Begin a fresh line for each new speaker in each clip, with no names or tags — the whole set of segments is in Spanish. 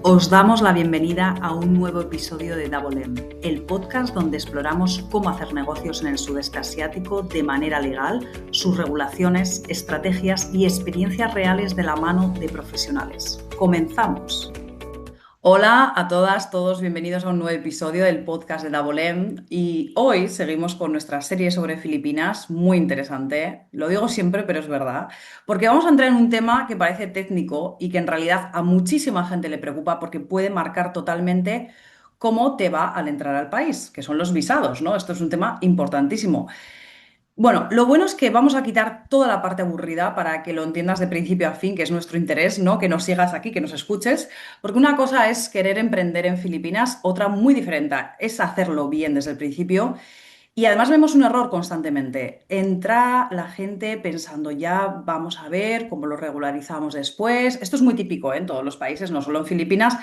Os damos la bienvenida a un nuevo episodio de Double M, el podcast donde exploramos cómo hacer negocios en el sudeste asiático de manera legal, sus regulaciones, estrategias y experiencias reales de la mano de profesionales. ¡Comenzamos! Hola a todas, todos, bienvenidos a un nuevo episodio del podcast de Double M y hoy seguimos con nuestra serie sobre Filipinas, muy interesante, lo digo siempre pero es verdad, porque vamos a entrar en un tema que parece técnico y que en realidad a muchísima gente le preocupa porque puede marcar totalmente cómo te va al entrar al país, que son los visados, ¿no? Esto es un tema importantísimo. Bueno, lo bueno es que vamos a quitar toda la parte aburrida para que lo entiendas de principio a fin, que es nuestro interés, ¿no? Que nos sigas aquí, que nos escuches, porque una cosa es querer emprender en Filipinas, otra muy diferente es hacerlo bien desde el principio. Y además vemos un error constantemente. Entra la gente pensando, ya vamos a ver cómo lo regularizamos después. Esto es muy típico, ¿eh? En todos los países, no solo en Filipinas,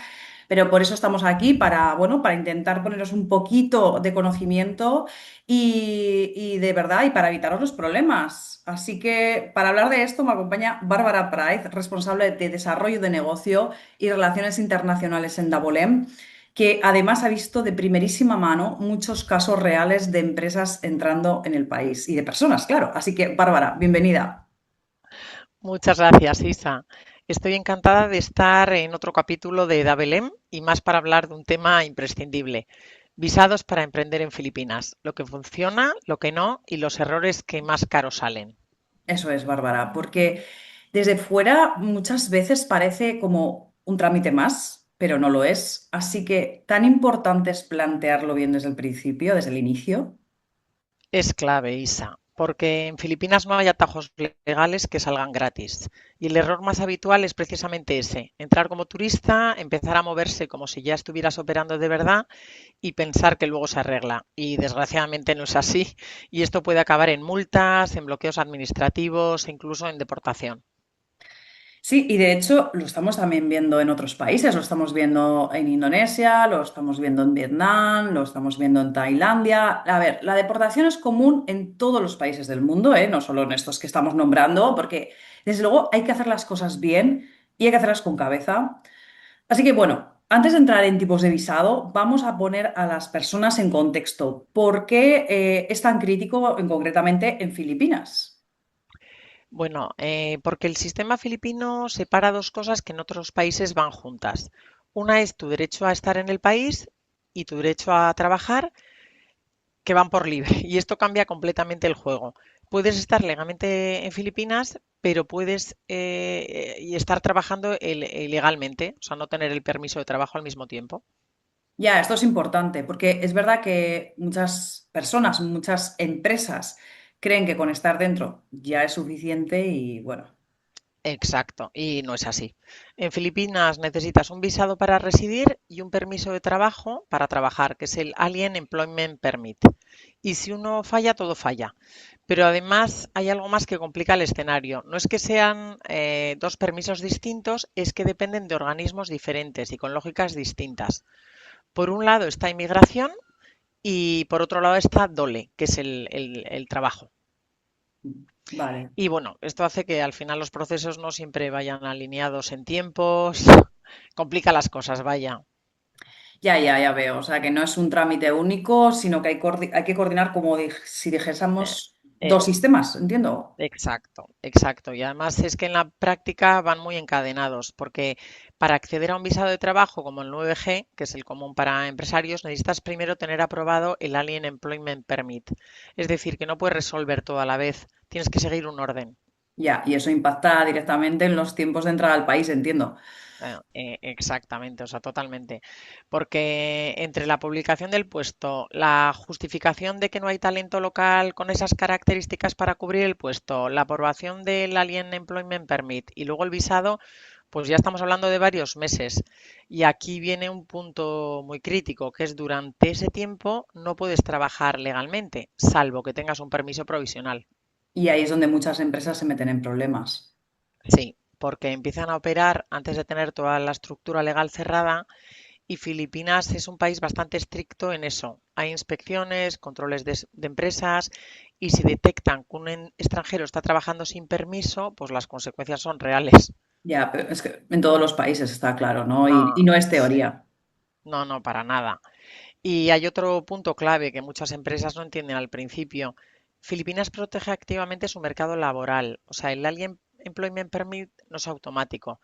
pero por eso estamos aquí para, bueno, para intentar poneros un poquito de conocimiento y de verdad y para evitaros los problemas. Así que para hablar de esto me acompaña Bárbara Price, responsable de desarrollo de negocio y relaciones internacionales en Dabolem, que además ha visto de primerísima mano muchos casos reales de empresas entrando en el país y de personas, claro. Así que, Bárbara, bienvenida.
Muchas gracias, Isa. Estoy encantada de estar en otro capítulo de Dabelem y más para hablar de un tema imprescindible. Visados para emprender en Filipinas. Lo que funciona, lo que no y los errores que más caros salen.
Eso es, Bárbara, porque desde fuera muchas veces parece como un trámite más, pero no lo es. Así que tan importante es plantearlo bien desde el principio, desde el inicio.
Es clave, Isa, porque en Filipinas no hay atajos legales que salgan gratis. Y el error más habitual es precisamente ese, entrar como turista, empezar a moverse como si ya estuvieras operando de verdad y pensar que luego se arregla. Y desgraciadamente no es así. Y esto puede acabar en multas, en bloqueos administrativos e incluso en deportación.
Sí, y de hecho lo estamos también viendo en otros países, lo estamos viendo en Indonesia, lo estamos viendo en Vietnam, lo estamos viendo en Tailandia. A ver, la deportación es común en todos los países del mundo, ¿eh? No solo en estos que estamos nombrando, porque desde luego hay que hacer las cosas bien y hay que hacerlas con cabeza. Así que bueno, antes de entrar en tipos de visado, vamos a poner a las personas en contexto. ¿Por qué es tan crítico concretamente en Filipinas?
Bueno, porque el sistema filipino separa dos cosas que en otros países van juntas. Una es tu derecho a estar en el país y tu derecho a trabajar, que van por libre. Y esto cambia completamente el juego. Puedes estar legalmente en Filipinas, pero puedes y estar trabajando ilegalmente, o sea, no tener el permiso de trabajo al mismo tiempo.
Ya, esto es importante porque es verdad que muchas personas, muchas empresas creen que con estar dentro ya es suficiente y bueno,
Exacto, y no es así. En Filipinas necesitas un visado para residir y un permiso de trabajo para trabajar, que es el Alien Employment Permit. Y si uno falla, todo falla. Pero además hay algo más que complica el escenario. No es que sean dos permisos distintos, es que dependen de organismos diferentes y con lógicas distintas. Por un lado está inmigración y por otro lado está DOLE, que es el trabajo.
vale.
Y bueno, esto hace que al final los procesos no siempre vayan alineados en tiempos, complica las cosas, vaya.
Ya veo. O sea, que no es un trámite único, sino que hay que coordinar como si
Eh,
dijésemos
eh,
dos sistemas, entiendo.
exacto, exacto. Y además es que en la práctica van muy encadenados, porque para acceder a un visado de trabajo como el 9G, que es el común para empresarios, necesitas primero tener aprobado el Alien Employment Permit. Es decir, que no puedes resolver todo a la vez, tienes que seguir un orden.
Ya, y eso impacta directamente en los tiempos de entrada al país, entiendo.
Exactamente, o sea, totalmente. Porque entre la publicación del puesto, la justificación de que no hay talento local con esas características para cubrir el puesto, la aprobación del Alien Employment Permit y luego el visado, pues ya estamos hablando de varios meses. Y aquí viene un punto muy crítico, que es durante ese tiempo no puedes trabajar legalmente, salvo que tengas un permiso provisional.
Y ahí es donde muchas empresas se meten en problemas.
Sí, porque empiezan a operar antes de tener toda la estructura legal cerrada. Y Filipinas es un país bastante estricto en eso. Hay inspecciones, controles de empresas y si detectan que un extranjero está trabajando sin permiso, pues las consecuencias son reales.
Ya, pero es que en todos los países está claro, ¿no? Y
No,
no es
sí,
teoría.
no, no, para nada. Y hay otro punto clave que muchas empresas no entienden al principio. Filipinas protege activamente su mercado laboral, o sea, el Alien Employment Permit no es automático.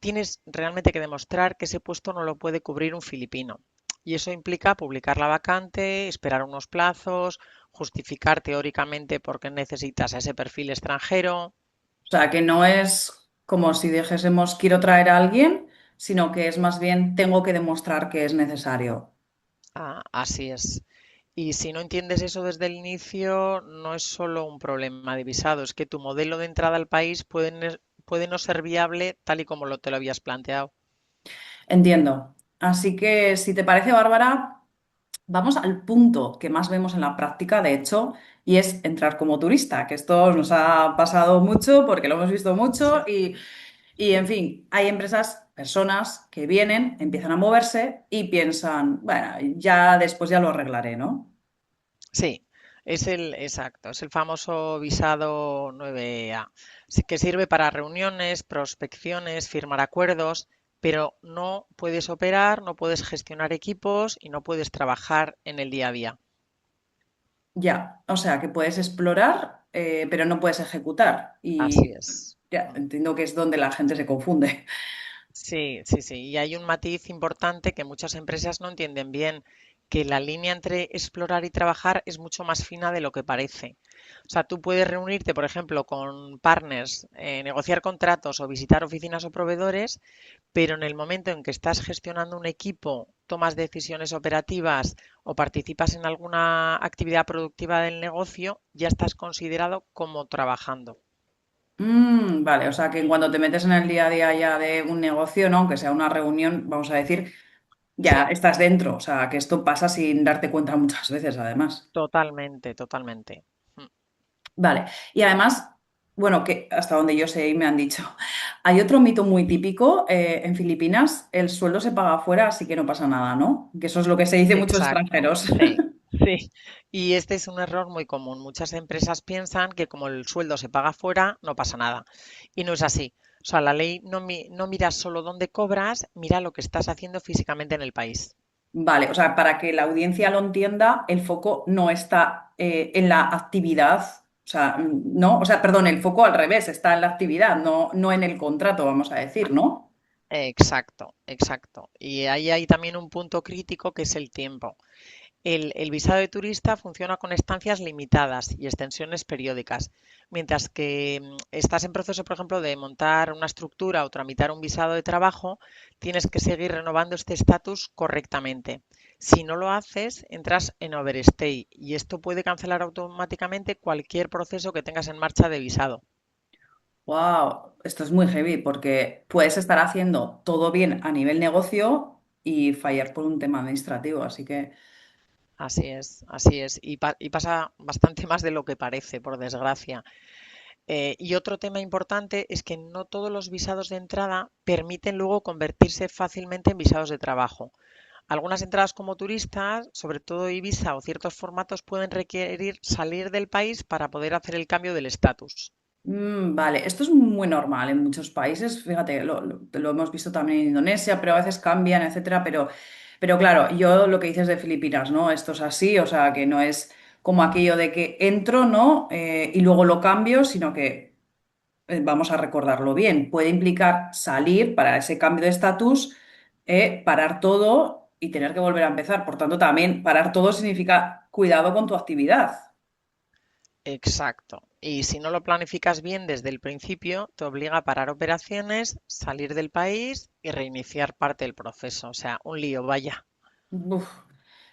Tienes realmente que demostrar que ese puesto no lo puede cubrir un filipino. Y eso implica publicar la vacante, esperar unos plazos, justificar teóricamente por qué necesitas a ese perfil extranjero.
O sea, que no es como si dijésemos quiero traer a alguien, sino que es más bien tengo que demostrar que es necesario.
Así es. Y si no entiendes eso desde el inicio, no es solo un problema de visado, es que tu modelo de entrada al país puede no ser viable tal y como te lo habías planteado.
Entiendo. Así que si te parece, Bárbara, vamos al punto que más vemos en la práctica, de hecho, y es entrar como turista, que esto nos ha pasado mucho porque lo hemos visto mucho
Sí.
y en fin, hay empresas, personas que vienen, empiezan a moverse y piensan, bueno, ya después ya lo arreglaré, ¿no?
Sí, exacto, es el famoso visado 9A, sí, que sirve para reuniones, prospecciones, firmar acuerdos, pero no puedes operar, no puedes gestionar equipos y no puedes trabajar en el día a día.
Ya, o sea, que puedes explorar, pero no puedes ejecutar.
Así
Y
es.
ya,
Mm.
entiendo que es donde la gente se confunde.
Sí, sí, sí. Y hay un matiz importante que muchas empresas no entienden bien, que la línea entre explorar y trabajar es mucho más fina de lo que parece. O sea, tú puedes reunirte, por ejemplo, con partners, negociar contratos o visitar oficinas o proveedores, pero en el momento en que estás gestionando un equipo, tomas decisiones operativas o participas en alguna actividad productiva del negocio, ya estás considerado como trabajando.
Vale, o sea, que cuando te metes en el día a día ya de un negocio, ¿no? Aunque sea una reunión, vamos a decir, ya
Sí,
estás dentro. O sea, que esto pasa sin darte cuenta muchas veces, además.
totalmente, totalmente. Mm.
Vale, y además, bueno, que hasta donde yo sé y me han dicho, hay otro mito muy típico en Filipinas, el sueldo se paga afuera, así que no pasa nada, ¿no? Que eso es lo que se dice muchos
Exacto,
extranjeros.
sí, sí. Y este es un error muy común. Muchas empresas piensan que como el sueldo se paga fuera, no pasa nada. Y no es así. O sea, la ley no mira solo dónde cobras, mira lo que estás haciendo físicamente en el país.
Vale, o sea, para que la audiencia lo entienda, el foco no está en la actividad, o sea, no, o sea, perdón, el foco al revés, está en la actividad, no en el contrato, vamos a decir, ¿no?
Exacto, exacto. Y ahí hay también un punto crítico que es el tiempo. El visado de turista funciona con estancias limitadas y extensiones periódicas, mientras que estás en proceso, por ejemplo, de montar una estructura o tramitar un visado de trabajo, tienes que seguir renovando este estatus correctamente. Si no lo haces, entras en overstay y esto puede cancelar automáticamente cualquier proceso que tengas en marcha de visado.
Wow, esto es muy heavy porque puedes estar haciendo todo bien a nivel negocio y fallar por un tema administrativo, así que,
Así es, así es. Y pasa bastante más de lo que parece, por desgracia. Y otro tema importante es que no todos los visados de entrada permiten luego convertirse fácilmente en visados de trabajo. Algunas entradas como turistas, sobre todo Ibiza o ciertos formatos, pueden requerir salir del país para poder hacer el cambio del estatus.
vale, esto es muy normal en muchos países, fíjate, lo hemos visto también en Indonesia, pero a veces cambian, etcétera, pero claro, yo lo que dices de Filipinas, ¿no? Esto es así, o sea, que no es como aquello de que entro, ¿no? Y luego lo cambio, sino que vamos a recordarlo bien, puede implicar salir para ese cambio de estatus, parar todo y tener que volver a empezar. Por tanto, también parar todo significa cuidado con tu actividad.
Exacto. Y si no lo planificas bien desde el principio, te obliga a parar operaciones, salir del país y reiniciar parte del proceso. O sea, un lío, vaya.
Uf,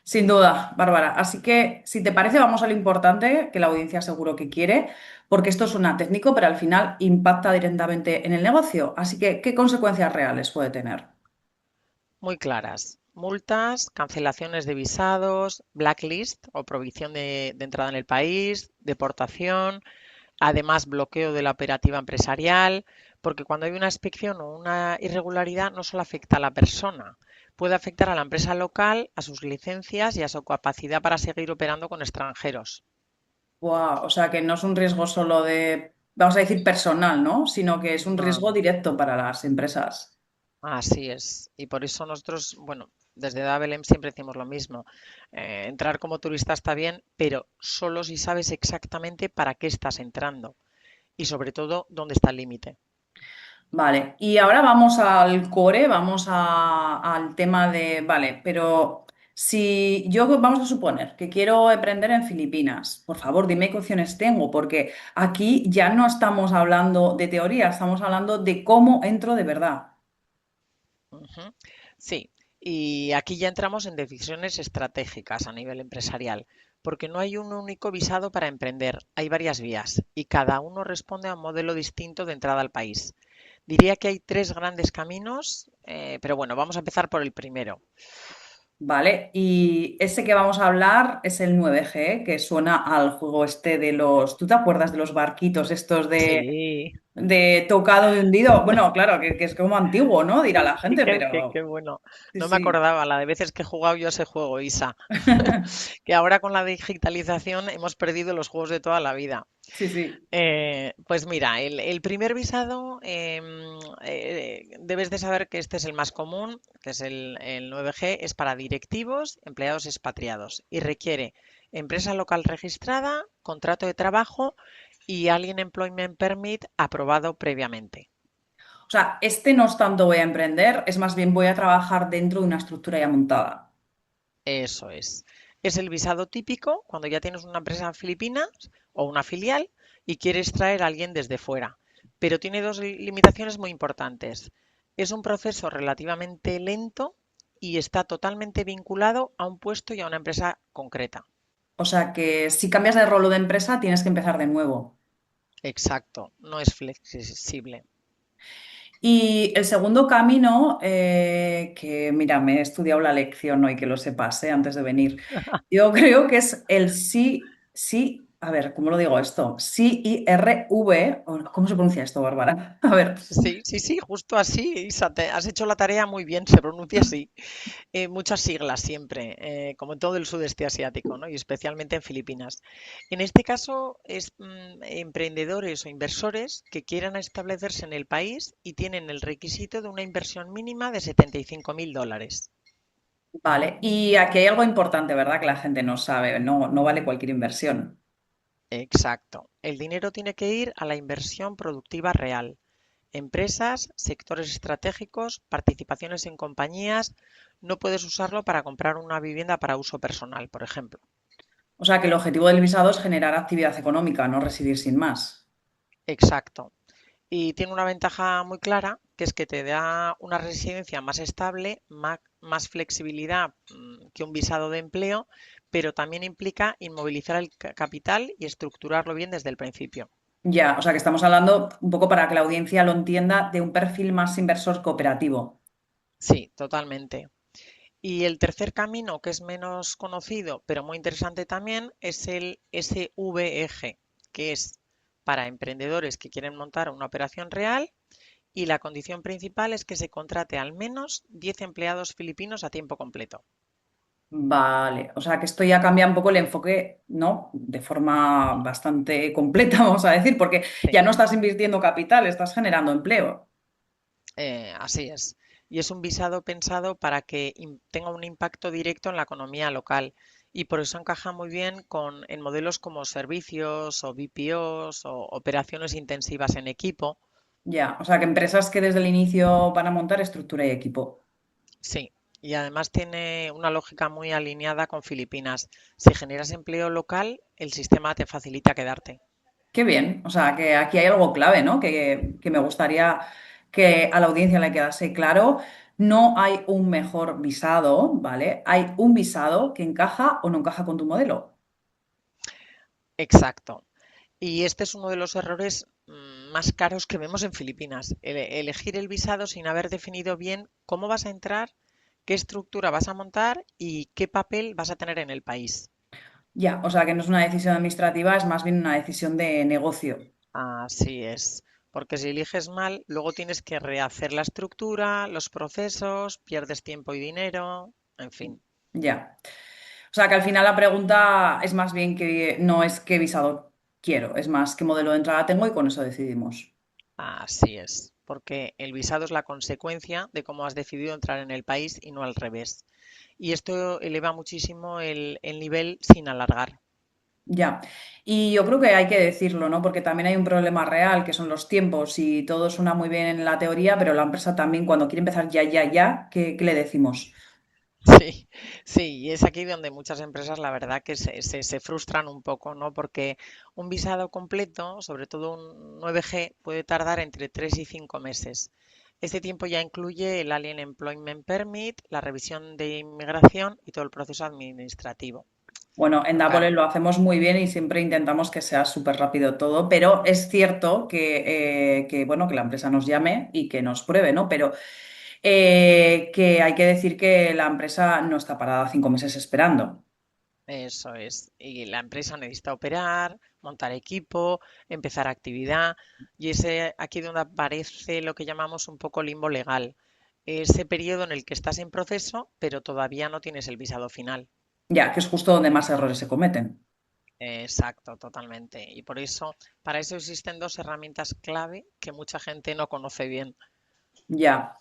sin duda, Bárbara. Así que, si te parece, vamos a lo importante, que la audiencia seguro que quiere, porque esto suena técnico, pero al final impacta directamente en el negocio. Así que, ¿qué consecuencias reales puede tener?
Muy claras. Multas, cancelaciones de visados, blacklist o prohibición de entrada en el país, deportación, además bloqueo de la operativa empresarial, porque cuando hay una inspección o una irregularidad no solo afecta a la persona, puede afectar a la empresa local, a sus licencias y a su capacidad para seguir operando con extranjeros.
Buah, o sea, que no es un riesgo solo de vamos a decir, personal, ¿no? Sino que es un
No,
riesgo
no.
directo para las empresas.
Así es. Y por eso nosotros, bueno, desde Dabelem siempre decimos lo mismo. Entrar como turista está bien, pero solo si sabes exactamente para qué estás entrando y sobre todo dónde está el límite.
Vale, y ahora vamos al core, al tema de, vale, pero si yo vamos a suponer que quiero emprender en Filipinas, por favor, dime qué opciones tengo, porque aquí ya no estamos hablando de teoría, estamos hablando de cómo entro de verdad.
Ujú. Sí, y aquí ya entramos en decisiones estratégicas a nivel empresarial, porque no hay un único visado para emprender, hay varias vías y cada uno responde a un modelo distinto de entrada al país. Diría que hay tres grandes caminos, pero bueno, vamos a empezar por el primero.
Vale, y ese que vamos a hablar es el 9G, que suena al juego este de los, ¿tú te acuerdas de los barquitos estos
Sí,
de tocado de hundido? Bueno, claro, que es como antiguo, ¿no? Dirá la gente,
qué
pero
bueno.
sí,
No me
sí.
acordaba la de veces que he jugado yo a ese juego, Isa, que ahora con la digitalización hemos perdido los juegos de toda la vida.
Sí, sí.
Pues mira, el primer visado debes de saber que este es el más común, que es el 9G, es para directivos, empleados expatriados y requiere empresa local registrada, contrato de trabajo y Alien Employment Permit aprobado previamente.
O sea, este no es tanto voy a emprender, es más bien voy a trabajar dentro de una estructura ya montada.
Eso es. Es el visado típico cuando ya tienes una empresa en Filipinas o una filial y quieres traer a alguien desde fuera. Pero tiene dos limitaciones muy importantes. Es un proceso relativamente lento y está totalmente vinculado a un puesto y a una empresa concreta.
O sea que si cambias de rol o de empresa, tienes que empezar de nuevo.
Exacto, no es flexible.
Y el segundo camino, que mira, me he estudiado la lección hoy, que lo sepas, antes de venir. Yo creo que es el sí, sí, a ver, ¿cómo lo digo esto? CIRV, ¿cómo se pronuncia esto, Bárbara? A ver,
Sí, sí, sí, justo así, Isa, has hecho la tarea muy bien, se pronuncia así. Muchas siglas siempre, como en todo el sudeste asiático, ¿no? Y especialmente en Filipinas. En este caso es emprendedores o inversores que quieran establecerse en el país y tienen el requisito de una inversión mínima de 75.000 dólares.
vale. Y aquí hay algo importante, ¿verdad? Que la gente no sabe, no, no vale cualquier inversión.
Exacto. El dinero tiene que ir a la inversión productiva real. Empresas, sectores estratégicos, participaciones en compañías. No puedes usarlo para comprar una vivienda para uso personal, por ejemplo.
O sea que el objetivo del visado es generar actividad económica, no residir sin más.
Exacto. Y tiene una ventaja muy clara, que es que te da una residencia más estable, más flexibilidad que un visado de empleo, pero también implica inmovilizar el capital y estructurarlo bien desde el principio.
Ya, o sea que estamos hablando un poco para que la audiencia lo entienda de un perfil más inversor cooperativo.
Sí, totalmente. Y el tercer camino, que es menos conocido, pero muy interesante también, es el SVEG, que es para emprendedores que quieren montar una operación real y la condición principal es que se contrate al menos 10 empleados filipinos a tiempo completo.
Vale, o sea que esto ya cambia un poco el enfoque, ¿no? De forma bastante completa, vamos a decir, porque
Sí,
ya no estás invirtiendo capital, estás generando empleo.
así es. Y es un visado pensado para que tenga un impacto directo en la economía local. Y por eso encaja muy bien en modelos como servicios o BPOs o operaciones intensivas en equipo.
Ya, o sea que empresas que desde el inicio van a montar estructura y equipo.
Sí. Y además tiene una lógica muy alineada con Filipinas. Si generas empleo local, el sistema te facilita quedarte.
Qué bien, o sea que aquí hay algo clave, ¿no? Que me gustaría que a la audiencia le quedase claro. No hay un mejor visado, ¿vale? Hay un visado que encaja o no encaja con tu modelo.
Exacto. Y este es uno de los errores más caros que vemos en Filipinas. Elegir el visado sin haber definido bien cómo vas a entrar, qué estructura vas a montar y qué papel vas a tener en el país.
Ya, o sea que no es una decisión administrativa, es más bien una decisión de negocio.
Así es. Porque si eliges mal, luego tienes que rehacer la estructura, los procesos, pierdes tiempo y dinero, en fin.
Ya. O sea que al final la pregunta es más bien que no es qué visado. quiero. Es más, qué modelo de entrada tengo y con eso decidimos.
Así es, porque el visado es la consecuencia de cómo has decidido entrar en el país y no al revés. Y esto eleva muchísimo el nivel sin alargar.
Ya. Y yo creo que hay que decirlo, ¿no? Porque también hay un problema real, que son los tiempos, y todo suena muy bien en la teoría, pero la empresa también, cuando quiere empezar ya, ya, ya, ¿qué le decimos?
Sí, sí, y es aquí donde muchas empresas la verdad que se frustran un poco, ¿no? Porque un visado completo, sobre todo un 9G, puede tardar entre 3 y 5 meses. Este tiempo ya incluye el Alien Employment Permit, la revisión de inmigración y todo el proceso administrativo.
Bueno, en
Pero
Dapole
claro,
lo hacemos muy bien y siempre intentamos que sea súper rápido todo, pero es cierto bueno, que la empresa nos llame y que nos pruebe, ¿no? Pero que hay que decir que la empresa no está parada 5 meses esperando.
eso es. Y la empresa necesita operar, montar equipo, empezar actividad. Y es aquí donde aparece lo que llamamos un poco limbo legal. Ese periodo en el que estás en proceso, pero todavía no tienes el visado final.
Ya, que es justo donde más errores se cometen.
Exacto, totalmente. Y por eso, para eso existen dos herramientas clave que mucha gente no conoce bien.
Ya.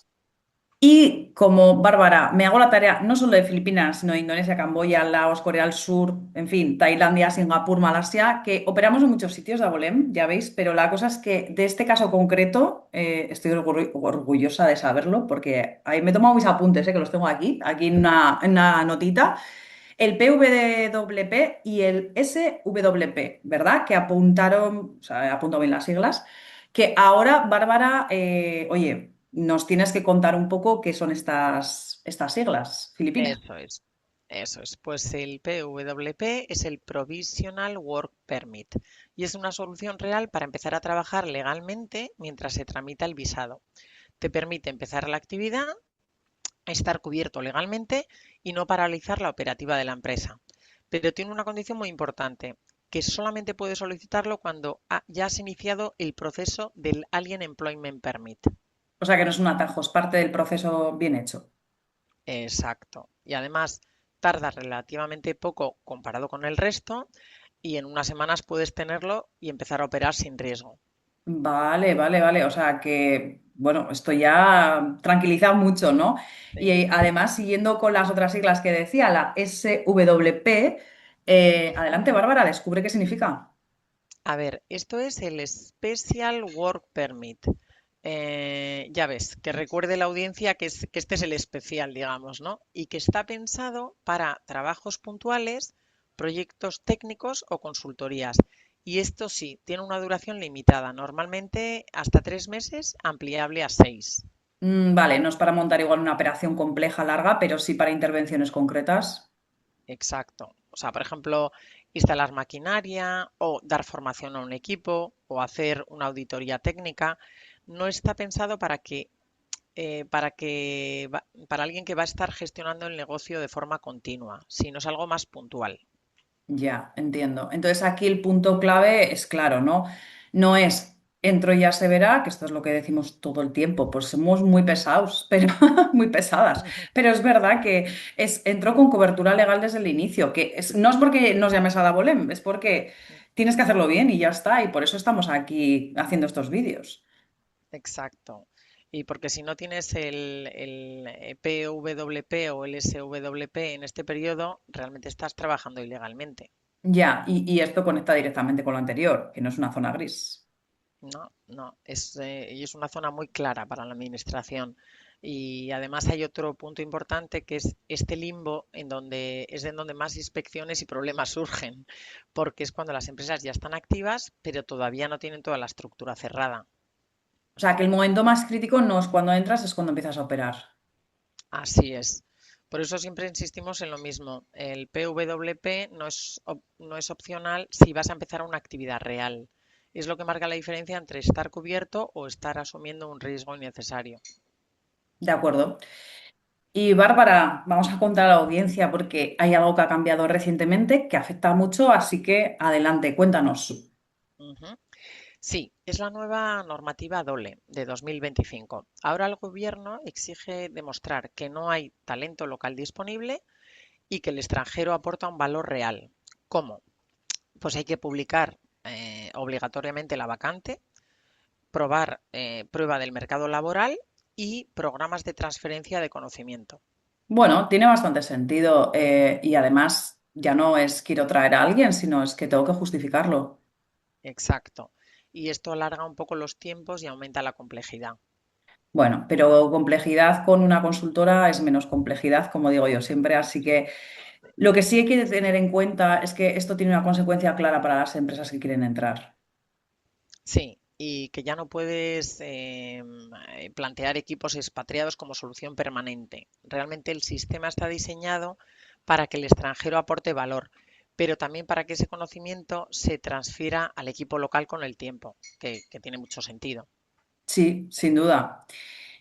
Y como Bárbara, me hago la tarea no solo de Filipinas, sino de Indonesia, Camboya, Laos, Corea del Sur, en fin, Tailandia, Singapur, Malasia, que operamos en muchos sitios de Abolem, ya veis, pero la cosa es que de este caso concreto estoy orgullosa de saberlo porque ahí me he tomado mis apuntes, que los tengo aquí en una notita. El PWP y el SWP, ¿verdad? Que apuntaron, o sea, he apuntado bien las siglas, que ahora, Bárbara, oye, nos tienes que contar un poco qué son estas siglas, Filipina.
Eso es, eso es. Pues el PWP es el Provisional Work Permit y es una solución real para empezar a trabajar legalmente mientras se tramita el visado. Te permite empezar la actividad, estar cubierto legalmente y no paralizar la operativa de la empresa. Pero tiene una condición muy importante, que solamente puedes solicitarlo cuando ya has iniciado el proceso del Alien Employment Permit.
O sea que no es un atajo, es parte del proceso bien hecho.
Exacto. Y además tarda relativamente poco comparado con el resto y en unas semanas puedes tenerlo y empezar a operar sin riesgo.
Vale, vale, vale. O sea que, bueno, esto ya tranquiliza mucho, ¿no? Y
Sí.
además, siguiendo con las otras siglas que decía, la SWP,
Ujú.
adelante, Bárbara, descubre qué significa.
A ver, esto es el Special Work Permit. Ya ves, que recuerde la audiencia que este es el especial, digamos, ¿no? Y que está pensado para trabajos puntuales, proyectos técnicos o consultorías. Y esto sí, tiene una duración limitada, normalmente hasta 3 meses, ampliable a 6.
Vale, no es para montar igual una operación compleja, larga, pero sí para intervenciones concretas.
Exacto. O sea, por ejemplo, instalar maquinaria o dar formación a un equipo o hacer una auditoría técnica. No está pensado para alguien que va a estar gestionando el negocio de forma continua, sino es algo más puntual.
Ya, entiendo. Entonces aquí el punto clave es claro, ¿no? No es entro y ya se verá, que esto es lo que decimos todo el tiempo, pues somos muy pesados, pero muy pesadas. Pero es verdad que es entró con cobertura legal desde el inicio, no es porque nos llames a la Bolem, es porque tienes que hacerlo bien y ya está, y por eso estamos aquí haciendo estos vídeos.
Exacto. Y porque si no tienes el PWP o el SWP en este periodo, realmente estás trabajando ilegalmente.
Ya, y esto conecta directamente con lo anterior, que no es una zona gris.
No, no, y es una zona muy clara para la administración. Y además hay otro punto importante que es este limbo en donde más inspecciones y problemas surgen, porque es cuando las empresas ya están activas, pero todavía no tienen toda la estructura cerrada.
O sea, que el momento más crítico no es cuando entras, es cuando empiezas a operar.
Así es. Por eso siempre insistimos en lo mismo. El PWP no es opcional si vas a empezar una actividad real. Es lo que marca la diferencia entre estar cubierto o estar asumiendo un riesgo innecesario.
De acuerdo. Y Bárbara, vamos a contar a la audiencia porque hay algo que ha cambiado recientemente que afecta mucho, así que adelante, cuéntanos.
Ujú. Sí, es la nueva normativa DOLE de 2025. Ahora el gobierno exige demostrar que no hay talento local disponible y que el extranjero aporta un valor real. ¿Cómo? Pues hay que publicar obligatoriamente la vacante, probar prueba del mercado laboral y programas de transferencia de conocimiento.
Bueno, tiene bastante sentido y además ya no es quiero traer a alguien, sino es que tengo que justificarlo.
Exacto. Y esto alarga un poco los tiempos y aumenta la complejidad.
Bueno, pero complejidad con una consultora es menos complejidad, como digo yo siempre, así que lo que sí hay que tener en cuenta es que esto tiene una consecuencia clara para las empresas que quieren entrar.
Sí, y que ya no puedes plantear equipos expatriados como solución permanente. Realmente el sistema está diseñado para que el extranjero aporte valor, pero también para que ese conocimiento se transfiera al equipo local con el tiempo, que tiene mucho sentido.
Sí, sin duda.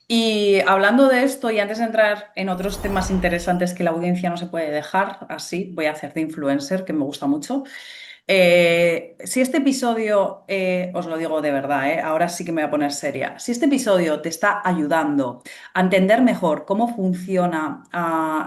Y hablando de esto, y antes de entrar en otros temas interesantes que la audiencia no se puede dejar, así voy a hacer de influencer, que me gusta mucho. Si este episodio, os lo digo de verdad, ahora sí que me voy a poner seria, si este episodio te está ayudando a entender mejor cómo funciona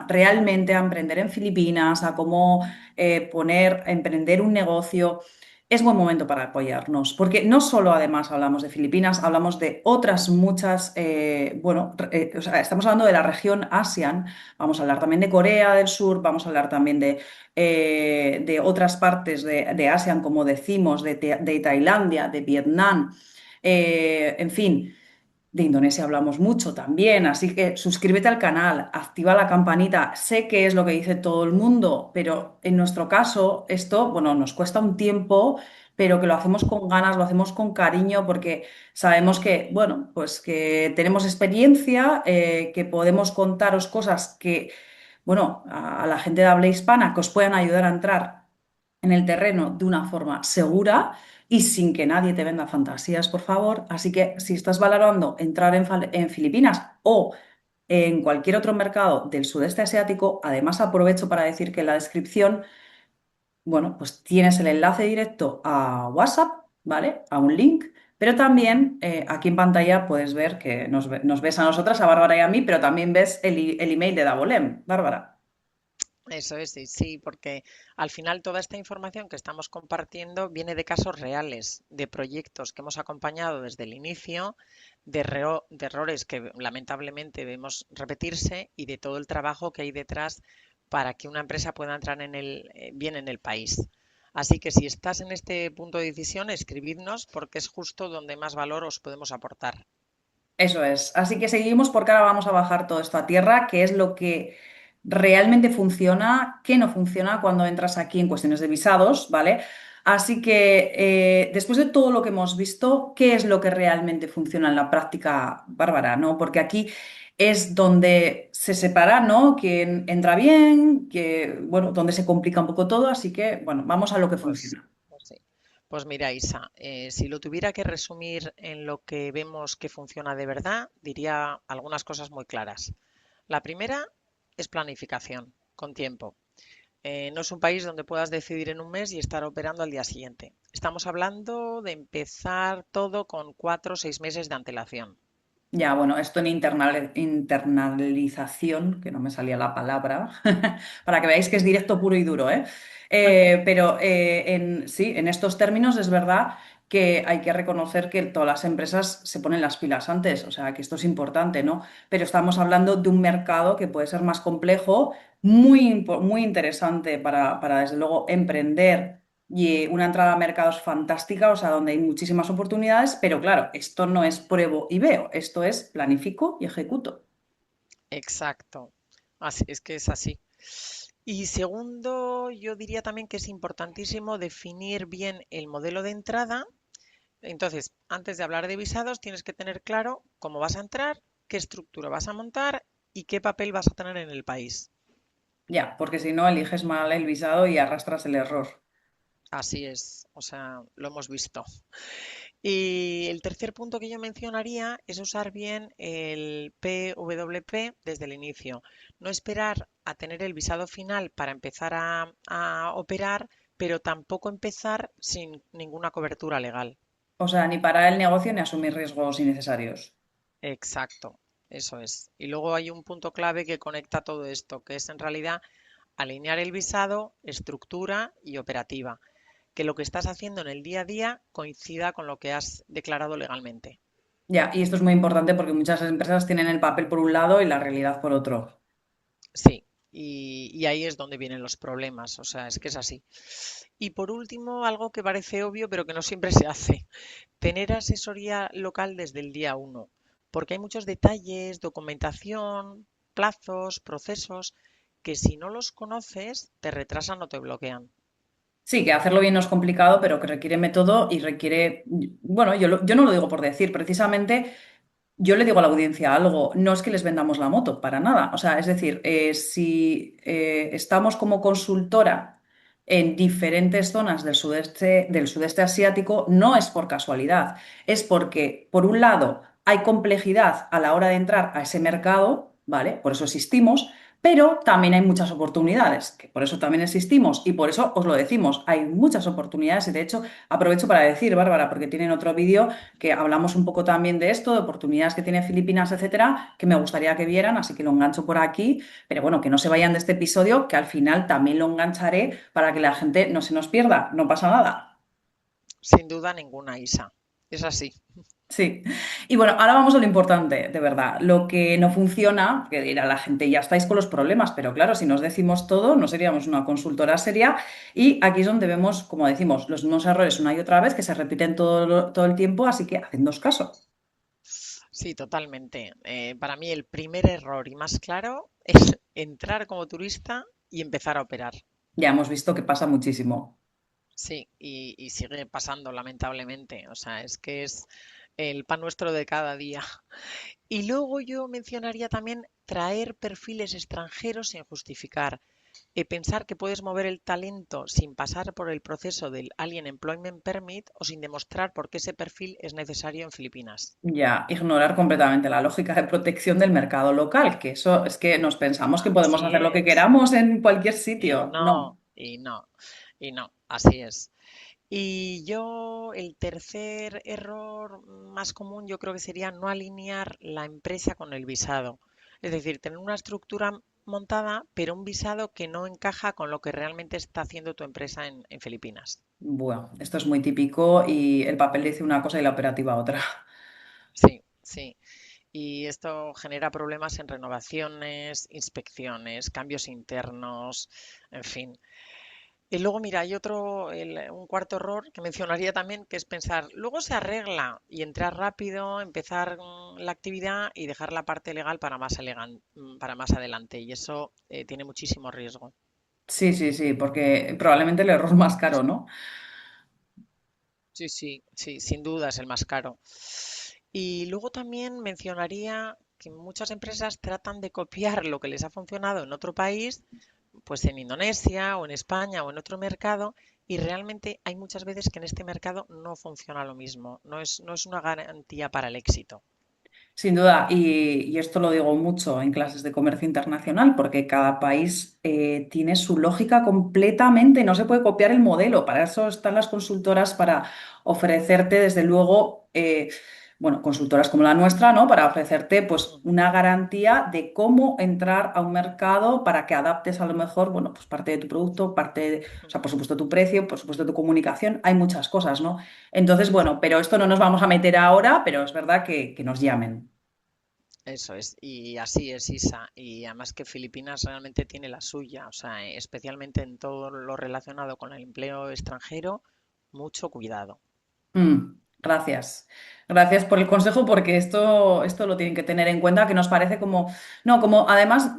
realmente a emprender en Filipinas, a cómo emprender un negocio, es buen momento para apoyarnos, porque no solo además hablamos de Filipinas, hablamos de otras muchas, o sea, estamos hablando de la región ASEAN, vamos a hablar también de Corea del Sur, vamos a hablar también de otras partes de ASEAN, como decimos, de Tailandia, de Vietnam, en fin. De Indonesia hablamos mucho también, así que suscríbete al canal, activa la campanita. Sé que es lo que dice todo el mundo, pero en nuestro caso esto, bueno, nos cuesta un tiempo, pero que lo hacemos con ganas, lo hacemos con cariño, porque sabemos que, bueno, pues que tenemos experiencia, que podemos contaros cosas que, bueno, a la gente de habla hispana que os puedan ayudar a entrar en el terreno de una forma segura y sin que nadie te venda fantasías, por favor. Así que si estás valorando entrar en Filipinas o en cualquier otro mercado del sudeste asiático, además aprovecho para decir que en la descripción, bueno, pues tienes el enlace directo a WhatsApp, ¿vale? A un link. Pero también aquí en pantalla puedes ver que nos ves a nosotras, a Bárbara y a mí, pero también ves el email de Davolem, Bárbara.
Eso es, sí, sí, porque al final toda esta información que estamos compartiendo viene de casos reales, de proyectos que hemos acompañado desde el inicio, de errores que lamentablemente vemos repetirse y de todo el trabajo que hay detrás para que una empresa pueda entrar bien en el país. Así que si estás en este punto de decisión, escribidnos porque es justo donde más valor os podemos aportar.
Eso es. Así que seguimos porque ahora vamos a bajar todo esto a tierra, que es lo que realmente funciona, qué no funciona cuando entras aquí en cuestiones de visados, ¿vale? Así que después de todo lo que hemos visto, ¿qué es lo que realmente funciona en la práctica, Bárbara? ¿No? Porque aquí es donde se separa, ¿no? Quién entra bien, que, bueno, donde se complica un poco todo, así que, bueno, vamos a lo que
Pues,
funciona.
pues sí. Pues mira, Isa, si lo tuviera que resumir en lo que vemos que funciona de verdad, diría algunas cosas muy claras. La primera es planificación, con tiempo. No es un país donde puedas decidir en un mes y estar operando al día siguiente. Estamos hablando de empezar todo con 4 o 6 meses de antelación.
Ya, bueno, esto en internalización, que no me salía la palabra, para que veáis que es directo puro y duro, ¿eh? Pero sí, en estos términos es verdad que hay que reconocer que todas las empresas se ponen las pilas antes, o sea, que esto es importante, ¿no? Pero estamos hablando de un mercado que puede ser más complejo, muy interesante para, desde luego, emprender y una entrada a mercados fantástica, o sea, donde hay muchísimas oportunidades, pero claro, esto no es pruebo y veo, esto es planifico y ejecuto.
Exacto. Así, es que es así. Y segundo, yo diría también que es importantísimo definir bien el modelo de entrada. Entonces, antes de hablar de visados, tienes que tener claro cómo vas a entrar, qué estructura vas a montar y qué papel vas a tener en el país.
Ya, porque si no, eliges mal el visado y arrastras el error.
Así es, o sea, lo hemos visto. Y el tercer punto que yo mencionaría es usar bien el PWP desde el inicio. No esperar a tener el visado final para empezar a operar, pero tampoco empezar sin ninguna cobertura legal.
O sea, ni parar el negocio ni asumir riesgos innecesarios.
Exacto, eso es. Y luego hay un punto clave que conecta todo esto, que es en realidad alinear el visado, estructura y operativa. que lo que estás haciendo en el día a día coincida con lo que has declarado legalmente.
Ya, y esto es muy importante porque muchas empresas tienen el papel por un lado y la realidad por otro.
Sí, y ahí es donde vienen los problemas, o sea, es que es así. Y por último, algo que parece obvio, pero que no siempre se hace, tener asesoría local desde el día uno, porque hay muchos detalles, documentación, plazos, procesos, que si no los conoces, te retrasan o te bloquean.
Sí, que hacerlo bien no es complicado, pero que requiere método y requiere, bueno, yo no lo digo por decir, precisamente yo le digo a la audiencia algo, no es que les vendamos la moto, para nada. O sea, es decir, si estamos como consultora en diferentes zonas del sudeste asiático, no es por casualidad, es porque, por un lado, hay complejidad a la hora de entrar a ese mercado, ¿vale? Por eso existimos. Pero también hay muchas oportunidades, que por eso también existimos y por eso os lo decimos, hay muchas oportunidades y de hecho aprovecho para decir, Bárbara, porque tienen otro vídeo que hablamos un poco también de esto, de oportunidades que tiene Filipinas, etcétera, que me gustaría que vieran, así que lo engancho por aquí, pero bueno, que no se vayan de este episodio, que al final también lo engancharé para que la gente no se nos pierda, no pasa nada.
Sin duda ninguna, Isa. Es así.
Sí. Y bueno, ahora vamos a lo importante, de verdad. Lo que no funciona, que dirá la gente, ya estáis con los problemas, pero claro, si nos decimos todo, no seríamos una consultora seria. Y aquí es donde vemos, como decimos, los mismos errores una y otra vez que se repiten todo el tiempo, así que hacednos caso.
Sí, totalmente. Para mí el primer error y más claro es entrar como turista y empezar a operar.
Ya hemos visto que pasa muchísimo.
Sí, y sigue pasando lamentablemente. O sea, es que es el pan nuestro de cada día. Y luego yo mencionaría también traer perfiles extranjeros sin justificar. Pensar que puedes mover el talento sin pasar por el proceso del Alien Employment Permit o sin demostrar por qué ese perfil es necesario en Filipinas.
Ya, ignorar completamente la lógica de protección del mercado local, que eso es que nos pensamos que podemos
Así
hacer lo que
es.
queramos en cualquier
Y
sitio.
no,
No.
y no, y no, así es. Y yo, el tercer error más común yo creo que sería no alinear la empresa con el visado. Es decir, tener una estructura montada, pero un visado que no encaja con lo que realmente está haciendo tu empresa en Filipinas.
Bueno, esto es muy típico y el papel dice una cosa y la operativa otra.
Sí, sí. Y esto genera problemas en renovaciones, inspecciones, cambios internos, en fin. Y luego, mira, hay otro, un cuarto error que mencionaría también, que es pensar, luego se arregla y entrar rápido, empezar la actividad y dejar la parte legal para para más adelante. Y eso tiene muchísimo riesgo.
Sí, sí, sí, porque probablemente el error más caro, ¿no?
Sí, sí, sí, sin duda es el más caro. Y luego también mencionaría que muchas empresas tratan de copiar lo que les ha funcionado en otro país, pues en Indonesia o en España o en otro mercado, y realmente hay muchas veces que en este mercado no funciona lo mismo, no es una garantía para el éxito.
Sin duda, y esto lo digo mucho en clases de comercio internacional, porque cada país tiene su lógica completamente, no se puede copiar el modelo. Para eso están las consultoras, para ofrecerte, desde luego, bueno, consultoras como la nuestra, ¿no? Para ofrecerte, pues,
Ujú,
una garantía de cómo entrar a un mercado para que adaptes a lo mejor, bueno, pues parte de tu producto, o sea,
ujú.
por supuesto tu precio, por supuesto tu comunicación, hay muchas cosas, ¿no? Entonces,
Sí,
bueno, pero esto no nos vamos a meter ahora, pero es verdad que nos llamen.
eso es, y así es, Isa. Y además que Filipinas realmente tiene la suya, o sea, especialmente en todo lo relacionado con el empleo extranjero, mucho cuidado.
Gracias. Gracias por el consejo porque esto lo tienen que tener en cuenta, que nos parece como, no, como además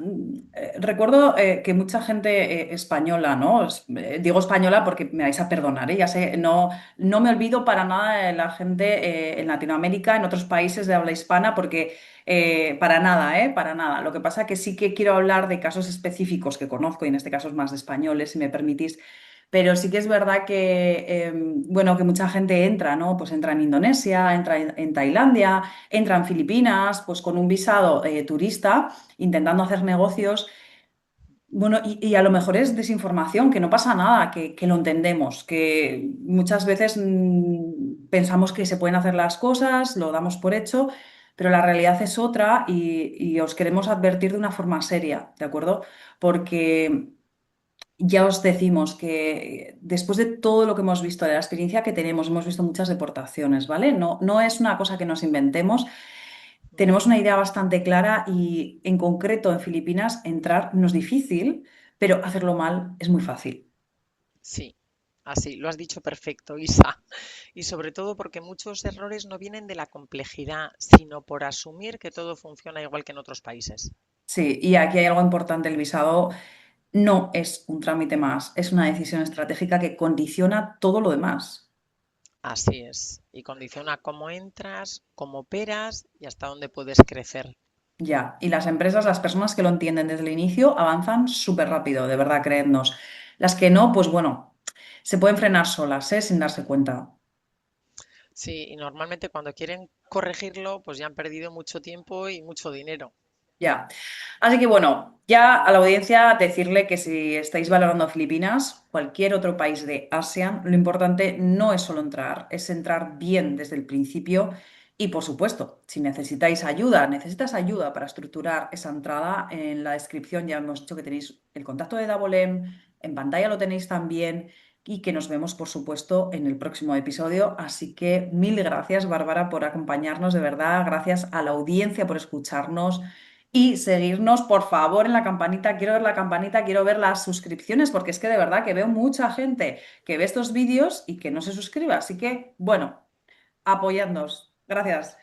recuerdo que mucha gente española, ¿no? Digo española porque me vais a perdonar, ¿eh? Ya sé, no, no me olvido para nada de la gente en Latinoamérica, en otros países de habla hispana, porque para nada, ¿eh? Para nada. Lo que pasa que sí que quiero hablar de casos específicos que conozco y en este caso es más de españoles, si me permitís. Pero sí que es verdad que, bueno, que mucha gente entra, ¿no? Pues entra en Indonesia, entra en Tailandia, entra en Filipinas, pues con un visado turista, intentando hacer negocios. Bueno, y a lo mejor es desinformación, que no pasa nada, que lo entendemos, que muchas veces pensamos que se pueden hacer las cosas, lo damos por hecho, pero la realidad es otra y os queremos advertir de una forma seria, ¿de acuerdo? Porque Ya os decimos que después de todo lo que hemos visto, de la experiencia que tenemos, hemos visto muchas deportaciones, ¿vale? No es una cosa que nos inventemos. Tenemos una idea bastante clara y en concreto en Filipinas entrar no es difícil, pero hacerlo mal es muy fácil.
Sí, así, lo has dicho perfecto, Isa. Y sobre todo porque muchos errores no vienen de la complejidad, sino por asumir que todo funciona igual que en otros países.
Sí, y aquí hay algo importante, el visado no es un trámite más, es una decisión estratégica que condiciona todo lo demás.
Así es. Y condiciona cómo entras, cómo operas y hasta dónde puedes crecer.
Ya, y las empresas, las personas que lo entienden desde el inicio, avanzan súper rápido, de verdad, creednos. Las que no, pues bueno, se pueden frenar solas, ¿eh? Sin darse cuenta.
Sí, y normalmente cuando quieren corregirlo, pues ya han perdido mucho tiempo y mucho dinero.
Ya. Así que bueno, ya a la audiencia decirle que si estáis valorando Filipinas, cualquier otro país de ASEAN, lo importante no es solo entrar, es entrar bien desde el principio y por supuesto, si necesitas ayuda para estructurar esa entrada, en la descripción ya hemos dicho que tenéis el contacto de Davolem, en pantalla lo tenéis también y que nos vemos por supuesto en el próximo episodio. Así que mil gracias, Bárbara, por acompañarnos, de verdad, gracias a la audiencia por escucharnos. Y seguirnos, por favor, en la campanita. Quiero ver la campanita, quiero ver las suscripciones, porque es que de verdad que veo mucha gente que ve estos vídeos y que no se suscriba. Así que, bueno, apoyadnos. Gracias.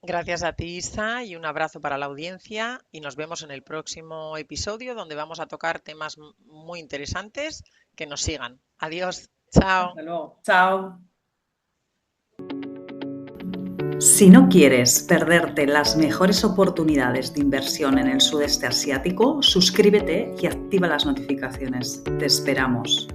Gracias a ti, Isa, y un abrazo para la audiencia. Y nos vemos en el próximo episodio donde vamos a tocar temas muy interesantes. Que nos sigan. Adiós. Chao.
Hasta luego. Chao. Si no quieres perderte las mejores oportunidades de inversión en el sudeste asiático, suscríbete y activa las notificaciones. Te esperamos.